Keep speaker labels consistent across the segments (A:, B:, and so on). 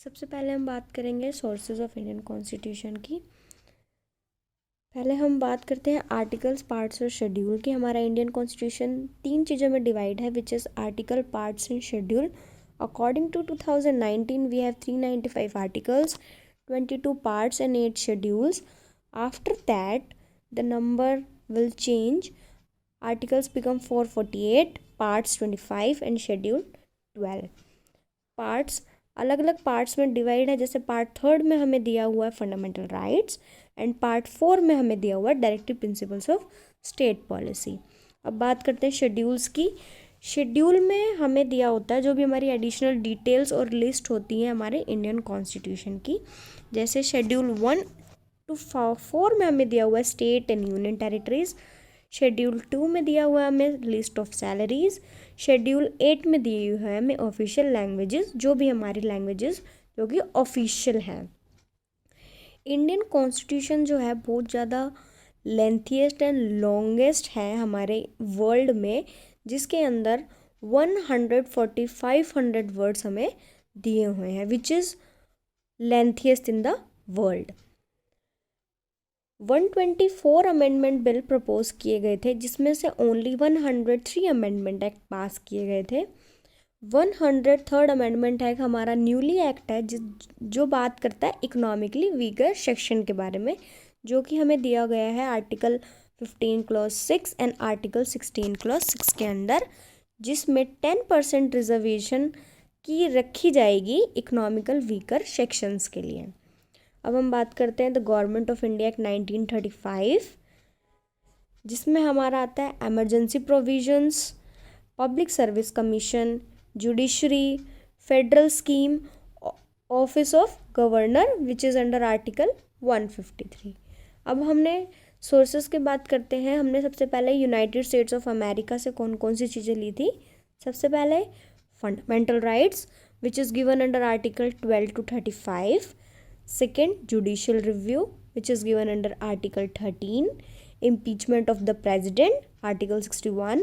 A: सबसे पहले हम बात करेंगे सोर्सेज ऑफ इंडियन कॉन्स्टिट्यूशन की। पहले हम बात करते हैं आर्टिकल्स, पार्ट्स और शेड्यूल की। हमारा इंडियन कॉन्स्टिट्यूशन 3 चीज़ों में डिवाइड है, which is article, parts and schedule. According to 2019 we have 395 articles, 22 parts and 8 schedules. After that the number will change. Articles become 448, parts 25 and schedule 12. Parts अलग अलग parts में divide है, जैसे part 3 में हमें दिया हुआ है फंडामेंटल राइट्स एंड पार्ट 4 में हमें दिया हुआ है directive principles of state policy. अब बात करते हैं शेड्यूल्स की. शेड्यूल में हमें दिया होता है जो भी हमारी एडिशनल डिटेल्स और लिस्ट होती है हमारे इंडियन कॉन्स्टिट्यूशन की. जैसे शेड्यूल 1 to 4 में हमें दिया हुआ है state and union territories. Schedule 2 में दिया हुआ है हमें लिस्ट ऑफ सैलरीज. शेड्यूल 8 में दिए हुए हैं हमें ऑफिशियल लैंग्वेजेस, जो भी हमारी लैंग्वेजेस जो कि ऑफिशियल हैं. इंडियन कॉन्स्टिट्यूशन जो है बहुत ज़्यादा लेंथीएस्ट एंड लॉन्गेस्ट है हमारे वर्ल्ड में, जिसके अंदर 145 वर्ड्स हमें दिए हुए हैं, which is lengthiest in the world. 124 amendment bill propose किए गए थे, जिसमें से ओनली 103 अमेंडमेंट एक्ट पास किए गए थे. 103rd अमेंडमेंट एक्ट हमारा न्यूली एक्ट है जो बात करता है इकोनॉमिकली वीकर सेक्शन के बारे में, जो कि हमें दिया गया है article 15 clause 6 and article 16 clause 6 के अंदर, जिसमें 10% रिजर्वेशन की रखी जाएगी इकोनॉमिकल वीकर सेक्शंस के लिए. अब हम बात करते हैं the government of India act 1935, जिसमें हमारा आता है emergency provisions, public service commission, judiciary, federal scheme, office of governor which is under article 153. अब हमने सोर्सेस की बात करते हैं. हमने सबसे पहले यूनाइटेड स्टेट्स ऑफ अमेरिका से कौन कौन सी चीज़ें ली थी. सबसे पहले fundamental rights which is given under article 12 to 35. Second, judicial review which is given under Article 13. Impeachment of the President, Article 61.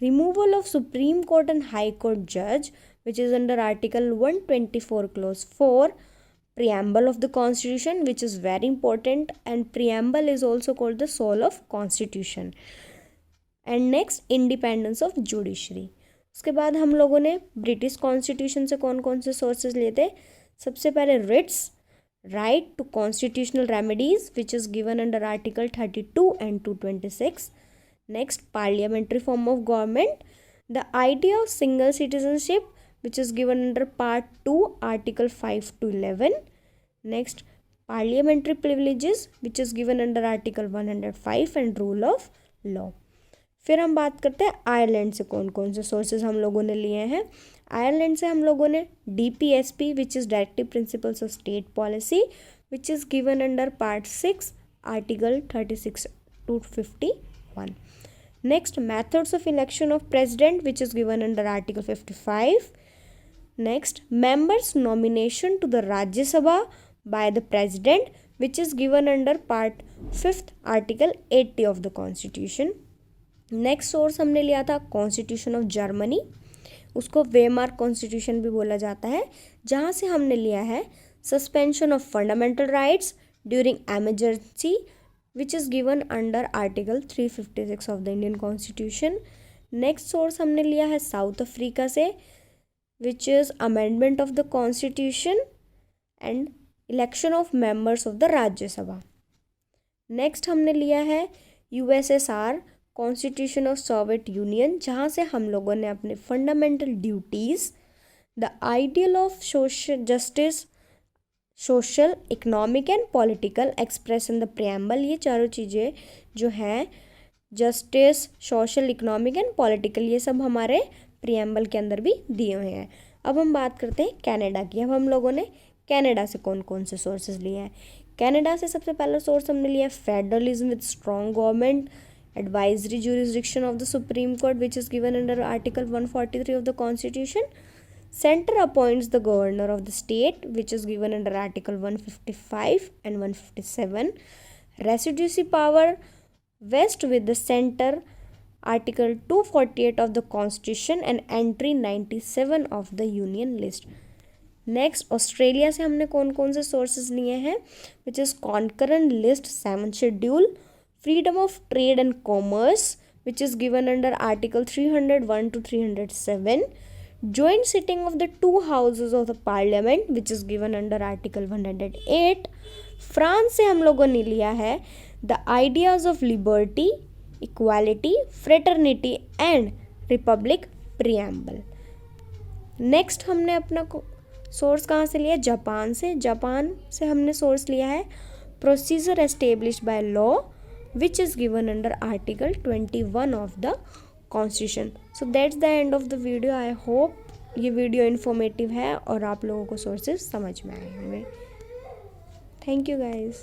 A: Removal of Supreme Court and High Court judge which is under Article 124 Clause 4. Preamble of the Constitution, which is very important, and preamble is also called the soul of Constitution. And next, independence of judiciary. उसके बाद हम लोगों ने British constitution से कौन कौन से sources लिए थे. सबसे पहले Ritz, right to constitutional remedies which is given under article 32 and 226. Next, parliamentary form of government, the idea of single citizenship which is given under part 2 article 5 to 11. Next, parliamentary privileges which is given under article 105 and rule of law. फिर हम बात करते हैं Ireland से कौन कौन से sources हम लोगों ने लिए हैं. आयरलैंड से हम लोगों ने DPSP which is directive principles of state policy which is given under part 6 article 36 to 51. Next, methods of election of president which is given under article 55. Next, members nomination to the Rajya Sabha by the president which is given under part 5 article 80 of the constitution. Next source हमने लिया था constitution of Germany, उसको वेमार्क constitution भी बोला जाता है, जहाँ से हमने लिया है suspension of fundamental rights during emergency which is given under article 356 of the Indian constitution. Next source हमने लिया है साउथ अफ्रीका से, which is amendment of the constitution and election of members of the Rajya Sabha. Next हमने लिया है USSR constitution of Soviet union, जहाँ से हम लोगों ने अपने fundamental duties, the ideal of social justice, social, economic and political express in the preamble, ये चारों चीज़ें जो हैं justice, social, economic and political, ये सब हमारे प्रियम्बल के अंदर भी दिए हुए हैं. अब हम बात करते हैं कनाडा की. अब हम लोगों ने कनाडा से कौन कौन से सोर्सेज लिए हैं. कनाडा से सबसे पहला सोर्स हमने लिया federalism with strong government, advisory jurisdiction of the Supreme Court which is given under Article 143 of the Constitution. Center appoints the governor of the state which is given under Article 155 and 157. Residency power vest with the center Article 248 of the Constitution and entry 97 of the Union list. Next Australia से हमने कौन कौन से sources लिए हैं, which is concurrent list 7th schedule, freedom of trade and commerce which is given under article 301 to 307, joint sitting of the two houses of the parliament which is given under article 108. France से हम लोगों ने लिया है the ideas of liberty, equality, fraternity and Republic preamble. Next हमने अपना source कहाँ से लिया, जापान से. जापान से हमने सोर्स लिया है procedure established by law which is given under article 21 of the constitution. So that's the end of the video. I hope ये वीडियो इन्फॉर्मेटिव है और आप लोगों को सोर्सेज समझ में आए होंगे. Thank you guys.